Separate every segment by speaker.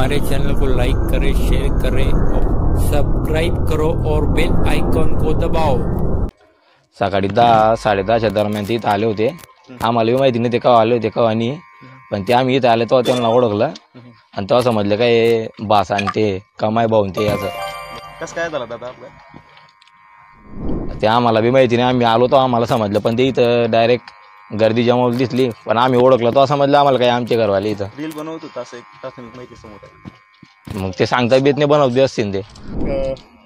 Speaker 1: हमारे चैनल को लाइक करें, शेयर करें और सब्सक्राइब करो और बेल आइकॉन को दबाओ।
Speaker 2: सकाळी 10-10:30च्या दरम्यान ते इथं आले होते। आम्हाला माहिती नाही ते केव्हा आले होते केव्हा नाही, पण ते आम्ही इथं आले तेव्हा त्यांना ओळखलं आणि तेव्हा समजलं काय बास आणि ते कमाई भाऊन ते असं
Speaker 3: कसं काय झालं दादा आपलं
Speaker 2: ते आम्हाला बी माहिती नाही। आम्ही आलो तो आम्हाला समजलं, पण ते इथं डायरेक्ट गर्दी जमवली दिसली, पण आम्ही ओळखलं तो समजलं आम्हाला काय आमचे घरवाले इथं
Speaker 3: रील बनवत होता असं एक प्राथमिक माहिती समोर आहे।
Speaker 2: मग ते सांगता बीत नाही बनवते असतील ते।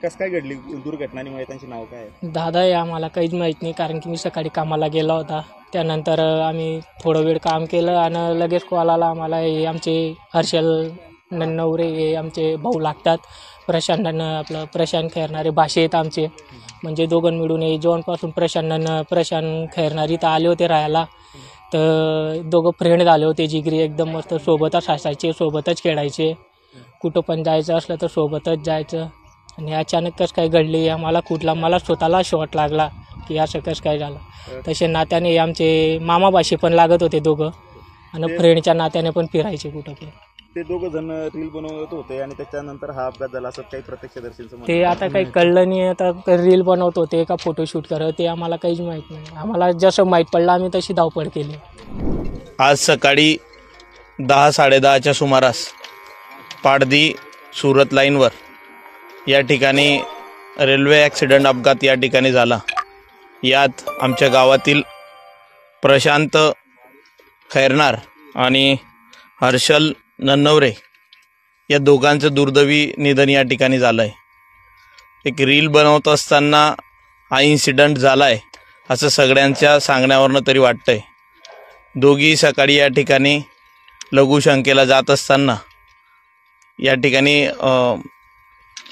Speaker 3: कसं काय घडली दुर्घटना आणि त्यांचे नाव काय आहे?
Speaker 4: दादा हे आम्हाला काहीच माहीत नाही, कारण की मी सकाळी कामाला गेला होता। त्यानंतर आम्ही थोडं वेळ काम केलं आणि लगेच कॉल आला आम्हाला, हे आमचे हर्षल नन्नवरे हे आमचे भाऊ लागतात। प्रशांत खैरनारे भाषे आहेत आमचे, म्हणजे दोघं मिळून हे जेवणपासून प्रशांत खैरनार इथं आले होते राहायला। तर दोघं फ्रेंड झाले होते, जिगरी एकदम मस्त, सोबतच असायचे, सोबतच खेळायचे, कुठं पण जायचं असलं तर सोबतच जायचं। आणि अचानक कसं काय घडली आम्हाला मला स्वतःला शॉट लागला की असं कसं काय झालं। तसे नात्याने आमचे मामा भाषे पण लागत होते दोघं, आणि फ्रेंडच्या नात्याने पण फिरायचे कुठं पण।
Speaker 3: ते दोघं जण रील बनवत होते आणि त्याच्यानंतर हा अपघात झाला असं काही प्रत्यक्षदर्शींचं
Speaker 4: ते आता काही कळलं नाही। आता रील बनवत होते का फोटोशूट करत ते आम्हाला काहीच माहीत नाही। आम्हाला जसं माहीत पडलं आम्ही तशी धावपळ केली।
Speaker 5: आज सकाळी 10-10:30च्या सुमारास पाडदी सुरत लाईनवर या ठिकाणी रेल्वे ॲक्सिडेंट अपघात या ठिकाणी झाला। यात आमच्या गावातील प्रशांत खैरनार आणि हर्षल नन्नवरे या दोघांचं दुर्दैवी निधन या ठिकाणी झालं आहे। एक रील बनवत असताना हा इन्सिडंट झाला आहे असं सगळ्यांच्या सांगण्यावरनं तरी वाटतं आहे। दोघी सकाळी या ठिकाणी लघुशंकेला जात असताना या ठिकाणी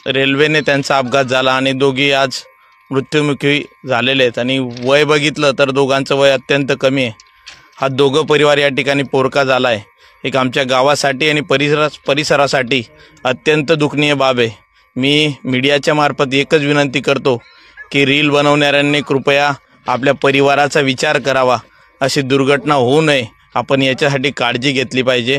Speaker 5: रेल्वेने त्यांचा अपघात झाला आणि दोघी आज मृत्युमुखी झालेले आहेत। आणि वय बघितलं तर दोघांचं वय अत्यंत कमी आहे। हा दोघं परिवार या ठिकाणी पोरका झाला आहे। एक आमच्या गावासाठी आणि परिसरासाठी अत्यंत दुःखनीय बाब आहे। मी मीडियाच्या मार्फत एकच विनंती करतो की रील बनवणाऱ्यांनी कृपया आपल्या परिवाराचा विचार करावा, अशी दुर्घटना होऊ नये, आपण याच्यासाठी काळजी घेतली पाहिजे।